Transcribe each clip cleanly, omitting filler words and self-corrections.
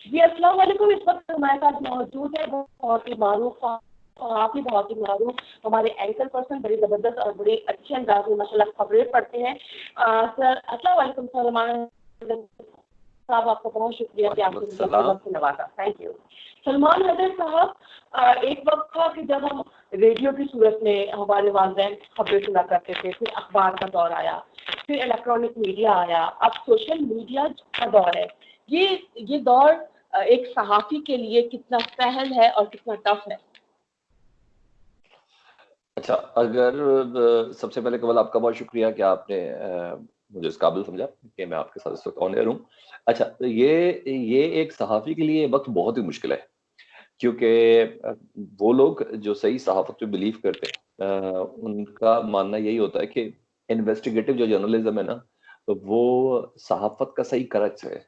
जी अस्सलाम वालेकुम। इस वक्त हमारे साथ मौजूद है बहुत ही मारूफ, आप ही बहुत ही मारूफ हमारे एंकर पर्सन, बड़ी जबरदस्त और बड़े अच्छे अंदाज में माशाल्लाह खबरें पढ़ते हैं। सर अस्सलाम वालेकुम सलमान साहब, आपका बहुत शुक्रिया कि आपने मुझे अपने वक्त से नवाजा। Thank you. सलमान हैदर साहब, एक वक्त था कि जब हम रेडियो की सूरत में हमारे वालिदैन खबरें सुना करते थे, फिर अखबार का दौर आया, फिर इलेक्ट्रॉनिक मीडिया आया, अब सोशल मीडिया का दौर है। ये दौर एक सहाफ़ी के लिए कितना सहल है और कितना टफ है? अच्छा, अगर सबसे पहले केवल आपका बहुत शुक्रिया कि आपने मुझे इस काबिल समझा कि मैं आपके साथ इस वक्त ऑन एयर हूँ। अच्छा, ये एक सहाफ़ी के लिए वक्त बहुत ही मुश्किल है, क्योंकि वो लोग जो सही सहाफ़त पे बिलीव करते हैं, उनका मानना यही होता है कि इन्वेस्टिगेटिव जो जर्नलिज्म है ना, तो वो सहाफ़त का सही क्रक्स है।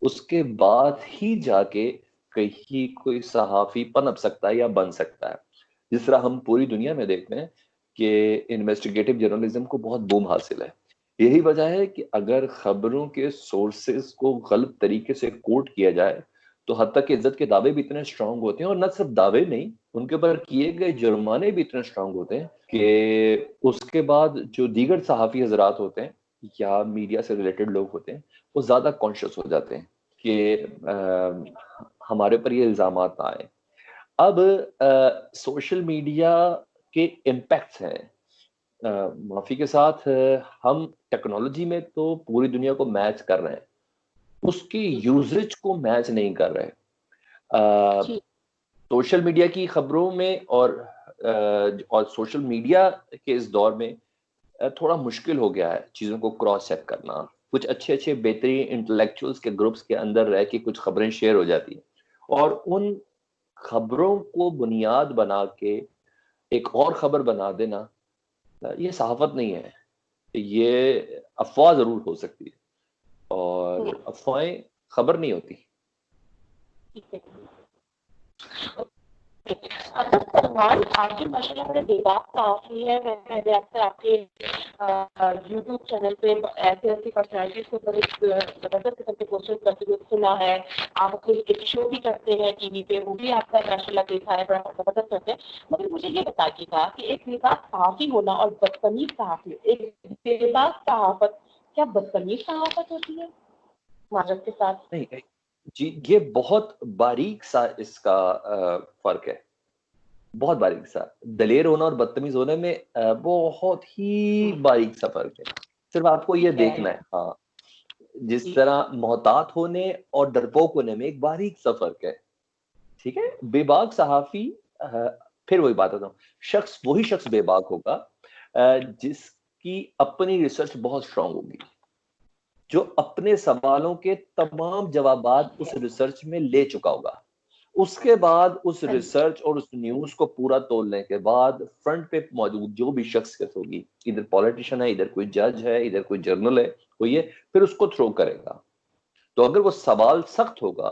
उसके बाद ही जाके कहीं कोई सहाफ़ी पनप सकता है या बन सकता है। जिस तरह हम पूरी दुनिया में देखते हैं कि इन्वेस्टिगेटिव जर्नलिज्म को बहुत बूम हासिल है। यही वजह है कि अगर खबरों के सोर्सेस को गलत तरीके से कोट किया जाए, तो हद तक इज्जत के दावे भी इतने स्ट्रांग होते हैं, और न सिर्फ दावे नहीं, उनके ऊपर किए गए जुर्माने भी इतने स्ट्रांग होते हैं कि उसके बाद जो दीगर सहाफ़ी हजरात होते हैं या मीडिया से रिलेटेड लोग होते हैं, वो ज्यादा कॉन्शियस हो जाते हैं कि हमारे ऊपर ये इल्जामात ना आए। अब सोशल मीडिया के इम्पैक्ट्स हैं, माफी के साथ, हम टेक्नोलॉजी में तो पूरी दुनिया को मैच कर रहे हैं, उसकी यूजेज को मैच नहीं कर रहे। सोशल मीडिया की खबरों में और सोशल मीडिया के इस दौर में थोड़ा मुश्किल हो गया है चीजों को क्रॉस चेक करना। कुछ अच्छे अच्छे बेहतरीन इंटेलेक्चुअल्स के ग्रुप्स के अंदर रह के कुछ खबरें शेयर हो जाती हैं, और उन खबरों को बुनियाद बना के एक और खबर बना देना, ये सहाफत नहीं है। ये अफवाह जरूर हो सकती है, और अफवाहें खबर नहीं होती। सलमान, आपकी माशाल्लाह बड़े बेबाक काफी है। मैंने अक्सर आपके यूट्यूब चैनल पे ऐसे ऐसी पर्सनैलिटीज को बड़े जबरदस्त किस्म के क्वेश्चन करते हुए सुना है। आप अपने एक शो भी करते हैं टीवी पे, वो भी आपका माशाल्लाह देखा है, बड़ा जबरदस्त करते हैं। मगर मुझे ये बताइएगा कि एक बेबाक सहाफी होना और बदतमीज सहाफी, एक बेबाक सहाफत क्या बदतमीज सहाफत होती है माजरत के साथ? नहीं जी, ये बहुत बारीक सा इसका फर्क है, बहुत बारीक सा। दलेर होना और बदतमीज होने में बहुत ही बारीक सा फर्क है। सिर्फ आपको ये देखना है। हाँ, जिस तरह मोहतात होने और डरपोक होने में एक बारीक सा फर्क है, ठीक है। बेबाक सहाफी, फिर वही बात होता हूँ, वही शख्स बेबाक होगा जिसकी अपनी रिसर्च बहुत स्ट्रांग होगी, जो अपने सवालों के तमाम जवाबात उस रिसर्च में ले चुका होगा। उसके बाद उस रिसर्च और उस न्यूज को पूरा तोलने के बाद फ्रंट पे मौजूद जो भी शख्सियत होगी, इधर पॉलिटिशियन है, इधर कोई जज है, इधर कोई जर्नल है, कोई है, फिर उसको थ्रो करेगा। तो अगर वो सवाल सख्त होगा,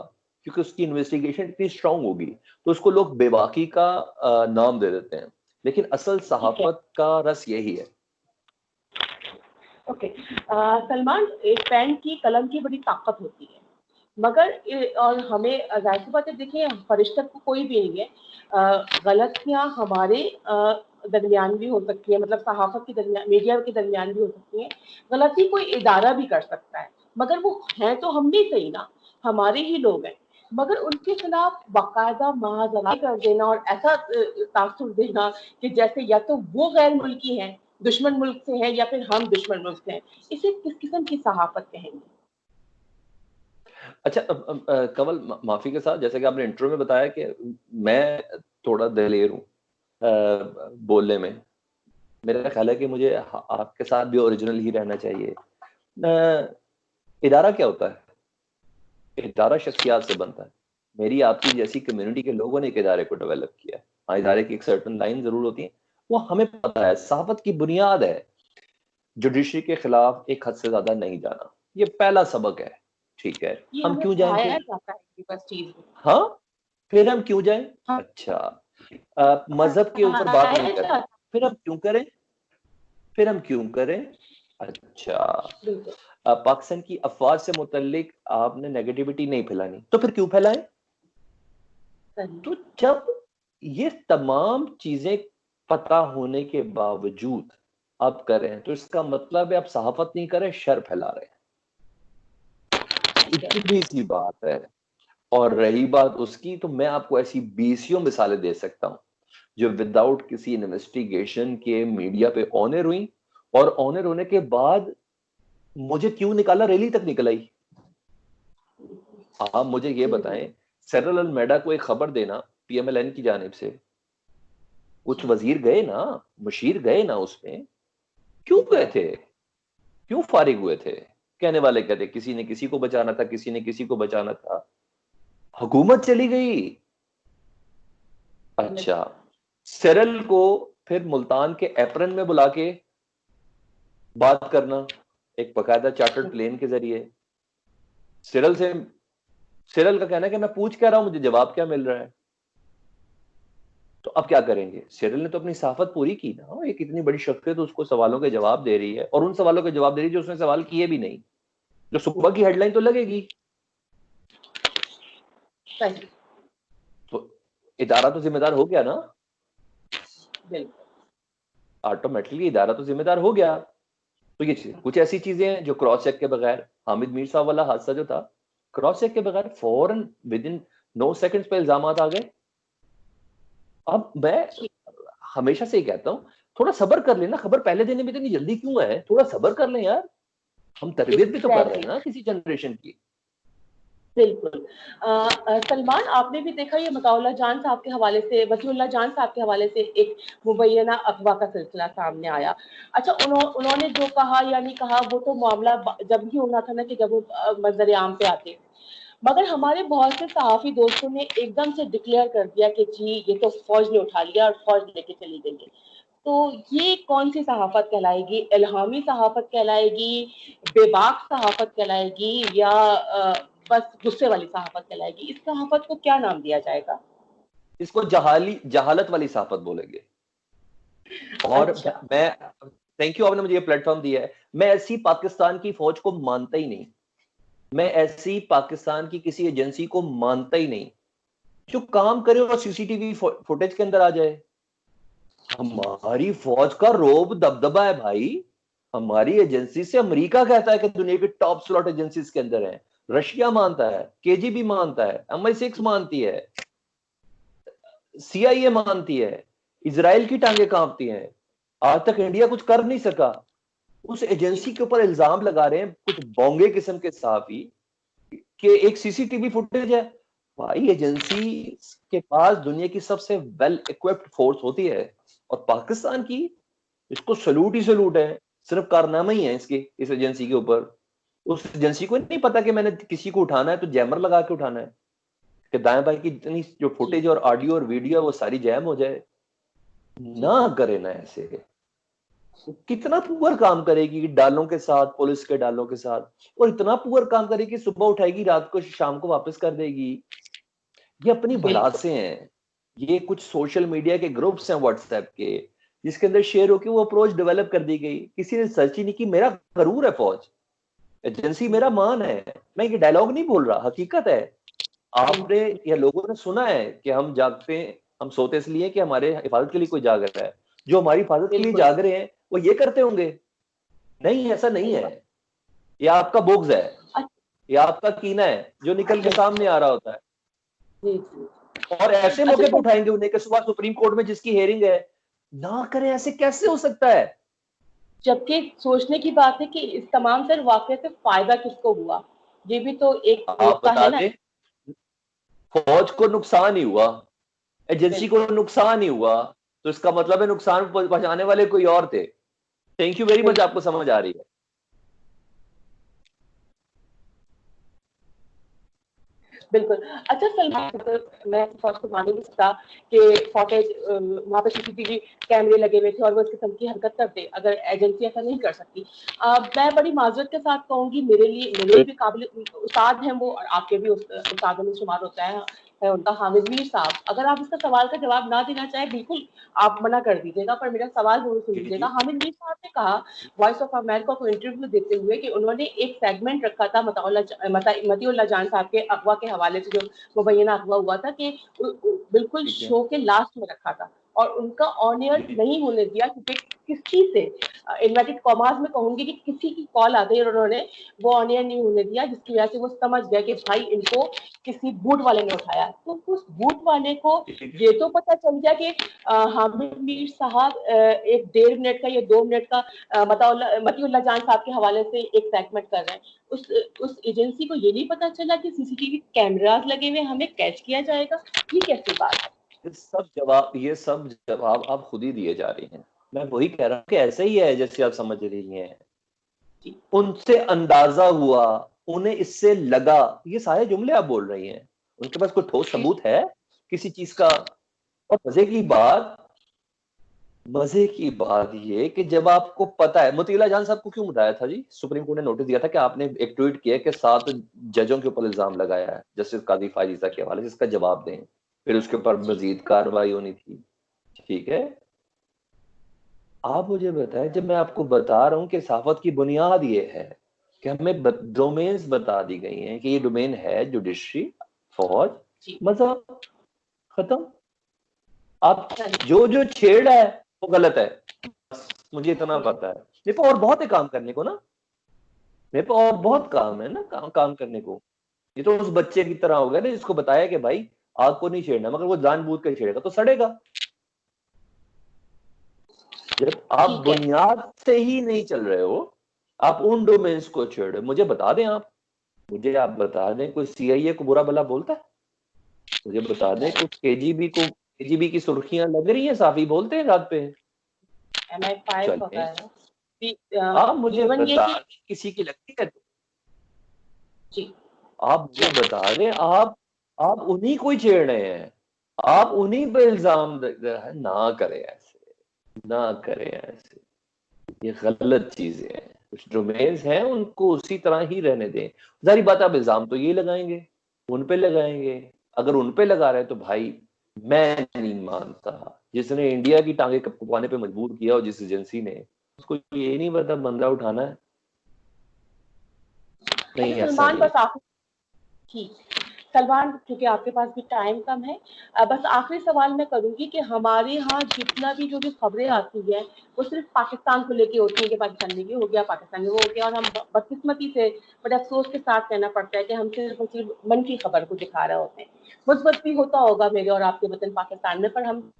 क्योंकि उसकी इन्वेस्टिगेशन इतनी स्ट्रांग होगी, तो उसको लोग बेबाकी का नाम दे देते हैं। लेकिन असल सहाफत का रस यही है। ओके। सलमान, एक पेन की कलम की बड़ी ताकत होती है, मगर और हमें जाहिर सी बात है, देखिए फरिश्ता को कोई भी नहीं है। गलतियां हमारे दरमियान भी हो सकती है, मतलब सहाफत के दरमियान, मीडिया के दरमियान भी हो सकती है। गलती कोई इदारा भी कर सकता है, मगर वो हैं तो हम भी सही ना, हमारे ही लोग हैं। मगर उनके खिलाफ बाकायदा महाजराई कर देना और ऐसा तासुर देना कि जैसे या तो वो गैर मुल्की हैं, दुश्मन मुल्क से हैं, या फिर हम दुश्मन मुल्क से हैं, इसे किस किस्म की सहाफत कहेंगे? अच्छा, कवल, माफी के साथ, जैसे कि आपने इंट्रो में बताया कि मैं थोड़ा दलेर हूँ बोलने में, मेरा ख्याल है कि मुझे आपके साथ भी ओरिजिनल ही रहना चाहिए। इदारा क्या होता है? इदारा शख्सियात से बनता है। मेरी आपकी जैसी कम्युनिटी के लोगों ने एक इदारे को डेवलप किया है। हाँ, इदारे की एक सर्टन लाइन जरूर होती है, वो हमें पता है। सहाफत की बुनियाद है जुडिशरी के खिलाफ एक हद से ज्यादा नहीं जाना। ये पहला सबक है, ठीक है। ये हम हमें क्यों जाएं पढ़ाया फिर? जाता है कि बस चीज। हाँ, फिर हम क्यों जाएं? हाँ, अच्छा, मजहब के ऊपर बात नहीं पढ़ाया करनी, जाता फिर हम क्यों करें? फिर हम क्यों करें? अच्छा, है, बिल्कुल। पाकिस्तान की अफवाज से मुतल्लिक आपने नेगेटिविटी नहीं फैलानी, तो फिर क्यों फैलाएं? तो जब ये तमाम चीजें पता होने के बावजूद आप कर रहे हैं, तो इसका मतलब है आप सहाफत नहीं कर रहे, शर फैला रहे हैं। इतनी सी बात है। और रही बात उसकी, तो मैं आपको ऐसी बीसियों मिसालें दे सकता हूं जो विदाउट किसी इन्वेस्टिगेशन के मीडिया पे ऑनर हुई, और ऑनर होने के बाद मुझे क्यों निकाला, रैली तक निकल आई। आप मुझे ये बताएं, सिरिल अल-मैडा को एक खबर देना पीएमएलएन की जानिब से, कुछ वजीर गए ना, मुशीर गए ना, उसमें क्यों गए थे, क्यों फारिग हुए थे? कहने वाले कहते किसी ने किसी को बचाना था, किसी ने किसी को बचाना था, हुकूमत चली गई। अच्छा, सिरिल को फिर मुल्तान के एप्रन में बुला के बात करना, एक बकायदा चार्टर्ड प्लेन के जरिए। सिरिल का कहना है कि मैं पूछ क्या रहा हूं, मुझे जवाब क्या मिल रहा है। तो अब क्या करेंगे? सिरिल ने तो अपनी साफत पूरी की ना, एक इतनी बड़ी शख्सियत उसको सवालों के जवाब दे रही है, और उन सवालों के जवाब दे रही है जो उसने सवाल किए भी नहीं, जो सुबह की हेडलाइन तो लगेगी। तो इदारा तो जिम्मेदार हो गया ना, ऑटोमेटिकली इदारा तो जिम्मेदार हो गया। तो ये कुछ ऐसी चीजें हैं जो क्रॉस चेक के बगैर, हामिद मीर साहब वाला हादसा जो था, क्रॉस चेक के बगैर फौरन विद इन 9 सेकंड्स पे इल्जाम आ गए। अब मैं हमेशा से ही कहता हूं, थोड़ा सब्र कर लेना, खबर पहले देने में इतनी जल्दी क्यों है? थोड़ा सब्र कर लें यार, हम तरबियत भी तो कर रहे हैं ना किसी जनरेशन की। बिल्कुल। सलमान, आपने भी देखा ये मताउल्लाह जान साहब के हवाले से, वसीउल्लाह जान साहब के हवाले से एक मुबैना अफवाह का सिलसिला सामने आया। अच्छा, उन्होंने जो कहा या नहीं कहा, वो तो मामला जब ही होना था ना कि जब वो मंजर आम पे आते, मगर हमारे बहुत से सहाफी दोस्तों ने एकदम से डिक्लेयर कर दिया कि जी ये तो फौज ने उठा लिया और फौज लेके चली गई है। तो ये कौन सी सहाफत कहलाएगी? इल्हामी सहाफत कहलाएगी, बेबाक सहाफत कहलाएगी, या बस गुस्से वाली सहाफत कहलाएगी? इस सहाफत को क्या नाम दिया जाएगा? इसको जहालत वाली सहाफत बोलेंगे। और अच्छा। मैं, थैंक यू आपने मुझे ये प्लेटफॉर्म दिया है। मैं ऐसी पाकिस्तान की फौज को मानता ही नहीं, मैं ऐसी पाकिस्तान की किसी एजेंसी को मानता ही नहीं जो काम करे और सीसीटीवी फुटेज के अंदर आ जाए। हमारी फौज का रोब दबदबा है भाई, हमारी एजेंसी से अमेरिका कहता है कि दुनिया की टॉप स्लॉट एजेंसीज के अंदर है, रशिया मानता है, केजीबी मानता है, MI6 मानती है, CIA मानती है, इजराइल की टांगे कांपती हैं। आज तक इंडिया कुछ कर नहीं सका, उस एजेंसी के ऊपर इल्जाम लगा रहे हैं कुछ बोंगे किस्म के सहाफी कि एक सीसीटीवी फुटेज है। भाई, एजेंसी के पास दुनिया की सबसे वेल इक्विप्ड फोर्स होती है, और पाकिस्तान की, इसको सलूट ही सलूट है, सिर्फ कारनामा ही है इसके, इस एजेंसी के ऊपर। उस एजेंसी को नहीं पता कि मैंने किसी को उठाना है तो जैमर लगा के उठाना है, कि दाएं बाएं की जितनी जो फुटेज और ऑडियो और वीडियो है वो सारी जैम हो जाए। ना करे ना ऐसे, कितना पुअर काम करेगी डालों के साथ, पुलिस के डालों के साथ, और इतना पुअर काम करेगी, सुबह उठाएगी, रात को शाम को वापस कर देगी। ये अपनी भड़ासे हैं, ये कुछ सोशल मीडिया के ग्रुप्स हैं व्हाट्सएप के, जिसके अंदर शेयर होकर वो अप्रोच डेवलप कर दी गई। किसी ने सर्च ही नहीं की। मेरा गरूर है फौज, एजेंसी मेरा मान है, मैं ये डायलॉग नहीं बोल रहा, हकीकत है। आपने या लोगों ने सुना है कि हम जागते, हम सोते इसलिए कि हमारे हिफाजत के लिए कोई जाग रहा है। जो हमारी हिफाजत के लिए जाग रहे हैं वो ये करते होंगे? नहीं, ऐसा नहीं है। ये आपका बुग़्ज़ है, ये आपका कीना है जो निकल के सामने आ रहा होता है। और ऐसे मौके पे उठाएंगे उन्हें कि सुबह सुप्रीम कोर्ट में जिसकी हेयरिंग है, ना करें, ऐसे कैसे हो सकता है? जबकि सोचने की बात है कि इस तमाम से वाकये से फायदा किसको हुआ, ये भी तो एक आप है ना। फौज को नुकसान ही हुआ, एजेंसी को नुकसान ही हुआ, तो इसका मतलब है नुकसान पहुंचाने वाले कोई और थे। थैंक यू वेरी मच, आपको समझ आ रही है। बिल्कुल। अच्छा सलमान, मैं फौज को मान नहीं सकता कि फौटेज वहाँ पे सीसीटीवी कैमरे लगे हुए थे और वो इस किस्म की हरकत करते, अगर एजेंसी ऐसा नहीं कर सकती। मैं बड़ी माजरत के साथ कहूंगी, मेरे लिए भी काबिल उस्ताद हैं वो, और आपके भी उस्तादों में शुमार होता है है उनका, हामिद मीर साहब। अगर आप इसका सवाल का जवाब ना देना चाहे बिल्कुल आप मना कर दीजिएगा, पर मेरा सवाल जरूर सुन लीजिएगा। हामिद मीर साहब ने कहा वॉइस ऑफ अमेरिका को इंटरव्यू देते हुए कि उन्होंने एक सेगमेंट रखा था मतीउल्लाह जान साहब के अगवा के हवाले से, जो मुबैना अगवा हुआ था, कि बिल्कुल शो के लास्ट में रखा था और उनका ऑन एयर नहीं होने दिया, क्योंकि किसी से इन्वर्टेड कॉमास में कहूंगी कि किसी की कॉल आ गई और उन्होंने वो ऑन एयर नहीं होने दिया, जिसकी वजह से वो समझ गया कि भाई इनको किसी बूट वाले ने उठाया। तो उस बूट वाले को ये तो पता चल गया कि हामिद मीर साहब एक 1.5 मिनट का या 2 मिनट का मतीउल्लाह जान साहब के हवाले से एक सेगमेंट कर रहे हैं। उस एजेंसी को ये नहीं पता चला कि सीसीटीवी कैमरास लगे हुए, हमें कैच किया जाएगा। ये कैसी बात है? ये सब जवाब आप खुद ही दिए जा रही हैं। मैं वही कह रहा हूँ कि ऐसा ही है जैसे आप समझ रही हैं। उनसे अंदाजा हुआ, उन्हें इससे लगा, ये सारे जुमले आप बोल रही हैं। उनके पास कोई ठोस सबूत है किसी चीज का? और मजे की बात ये कि जब आपको पता है, मोतीला जान साहब को क्यों बताया था जी? सुप्रीम कोर्ट ने नोटिस दिया था कि आपने एक ट्वीट किया कि 7 जजों के ऊपर इल्जाम लगाया है जस्टिस काजी फायजीसा के हवाले से, इसका जवाब दें। फिर उसके ऊपर मजीद कार्रवाई होनी थी। ठीक है, आप मुझे बताएं, जब मैं आपको बता रहा हूं कि सहाफत की बुनियाद ये है कि हमें डोमेन्स बता दी गई हैं कि ये डोमेन है जुडिशरी, फौज, मजहब, खत्म। आप जो छेड़ है वो गलत है, मुझे इतना पता है। मेरे को और बहुत है काम करने को ना, मेरे को और बहुत काम है ना, काम करने को। ये तो उस बच्चे की तरह हो गया ना जिसको बताया कि भाई आग को नहीं छेड़ना, मगर वो जानबूझ कर छेड़ेगा तो सड़ेगा। जब आप बुनियाद से ही नहीं चल रहे हो, आप उन डोमेन्स को छेड़े। मुझे बता दें, आप बता दें, कोई सीआईए को बुरा भला बोलता है? मुझे बता दें, कुछ केजीबी की सुर्खियां लग रही हैं, साफी बोलते हैं रात पे। आप मुझे बता, किसी की लगती है जी? आप मुझे बता दें, आप उन्हीं को ही छेड़ रहे हैं, आप उन्हीं पे इल्जाम ना करें ऐसे, ना करें ऐसे, ये गलत चीजें हैं। कुछ डोमेन्स हैं उनको उसी तरह ही रहने दें। जारी बात, आप इल्जाम तो ये लगाएंगे, उन पे लगाएंगे। अगर उन पे लगा रहे तो भाई मैं नहीं मानता, जिसने इंडिया की टांगे कपवाने पे मजबूर किया और जिस एजेंसी ने, उसको ये नहीं पता बंदा उठाना है। नहीं, ऐसा नहीं। सलमान, क्योंकि आपके पास भी टाइम कम है, बस आखिरी सवाल मैं करूंगी कि हमारे यहाँ जितना भी जो भी खबरें आती है वो सिर्फ पाकिस्तान को लेके होती है कि पाकिस्तान में ये हो गया, पाकिस्तान में वो हो गया, और हम बदकिस्मती से, बड़े अफसोस के साथ कहना पड़ता है कि हम सिर्फ मंफी खबर को दिखा रहे होते हैं। मुस्बत भी होता होगा मेरे और आपके वतन पाकिस्तान में, पर हम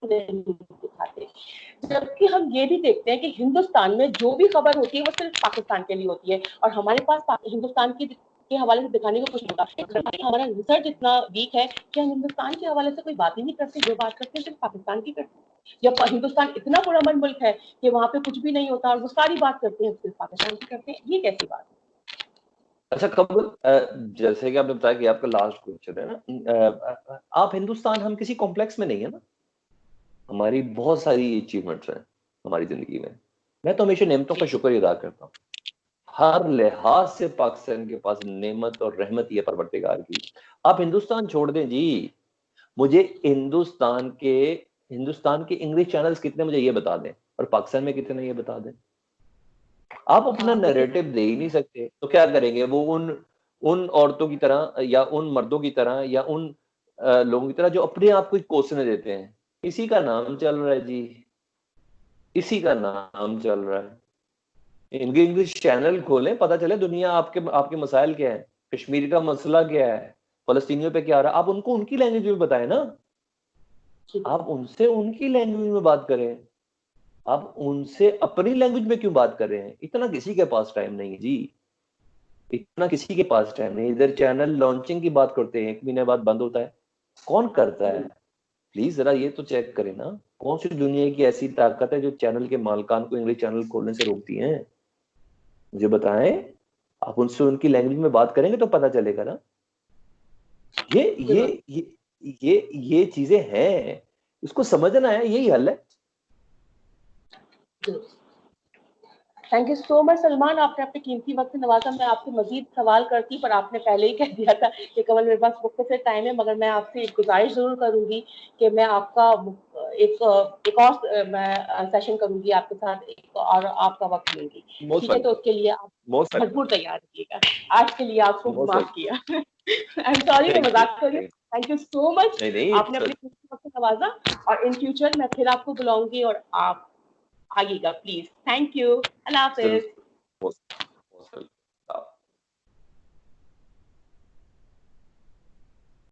दिखाते। जबकि हम ये भी देखते हैं कि हिंदुस्तान में जो भी खबर होती है वो सिर्फ पाकिस्तान के लिए होती है, और हमारे पास हिंदुस्तान की के हवाले से दिखाने को कुछ नहीं होता। हमारा रिसर्च इतना वीक है कि हम हिंदुस्तान के हवाले से कोई बात ही नहीं करते, जो बात करते हैं सिर्फ पाकिस्तान की करते हैं। जब हिंदुस्तान इतना पुरअमन मुल्क है कि वहां पे कुछ भी नहीं होता और वो सारी बात करते हैं सिर्फ पाकिस्तान की करते हैं, ये कैसी बात है? अच्छा कबूल, जैसे कि आपने बताया कि आपका लास्ट क्वेश्चन है ना, आप हिंदुस्तान, हम किसी कॉम्प्लेक्स में नहीं है ना, हमारी बहुत सारी अचीवमेंट्स हैं हमारी जिंदगी में। मैं तो हमेशा नेमतों का शुक्र अदा करता हूँ, हर लिहाज से पाकिस्तान के पास नेमत और रहमत ही है परवरदिगार की। आप हिंदुस्तान छोड़ दें जी, मुझे हिंदुस्तान के इंग्लिश चैनल्स कितने मुझे ये बता दें, और पाकिस्तान में कितने ये बता दें। आप अपना नैरेटिव दे ही नहीं सकते तो क्या करेंगे? वो उन औरतों की तरह या उन मर्दों की तरह या उन लोगों की तरह जो अपने आप को कोसने देते हैं। इसी का नाम चल रहा है जी, इसी का नाम चल रहा है। इनके इंग्लिश चैनल खोलें, पता चले दुनिया आपके मसाइल क्या है, कश्मीर का मसला क्या है, फलस्तीनियों पे क्या आ रहा है। आप उनको उनकी लैंग्वेज में बताएं ना, आप उनसे उनकी लैंग्वेज में बात करें। आप उनसे अपनी लैंग्वेज में क्यों बात कर रहे हैं? इतना किसी के पास टाइम नहीं है जी, इतना किसी के पास टाइम नहीं। इधर चैनल लॉन्चिंग की बात करते हैं, 1 महीने बाद बंद होता है। कौन करता है? प्लीज जरा ये तो चेक करें ना, कौन सी दुनिया की ऐसी ताकत है जो चैनल के मालिकान को इंग्लिश चैनल खोलने से रोकती है? मुझे बताएं। आप उनसे उनकी लैंग्वेज में बात करेंगे तो पता चलेगा ना। ये ये ये चीजें हैं, इसको समझना है, यही हल है। Thank you so much Salman, आपने अपने कीमती वक्त से नवाजा। मैं आपसे मजीद सवाल करती पर आपने पहले ही कह दिया था कि कमल मेरे पास मुख्तसर टाइम है, मगर मैं आपसे एक गुजारिश जरूर करूंगी कि मैं आपका एक और मैं सेशन करूंगी आपके साथ, एक और आपका वक्त लूंगी, ठीक है? तो उसके लिए आप भरपूर तैयार रहिएगा। आज के लिए आपको माफ किया। आई एम सॉरी, मैं मजाक कर रही हूँ। थैंक यू सो मच, आपने अपने कीमती वक्त से नवाजा, और इन फ्यूचर मैं फिर आपको बुलाऊंगी और आप आइएगा please. Thank you, Allah Hafiz.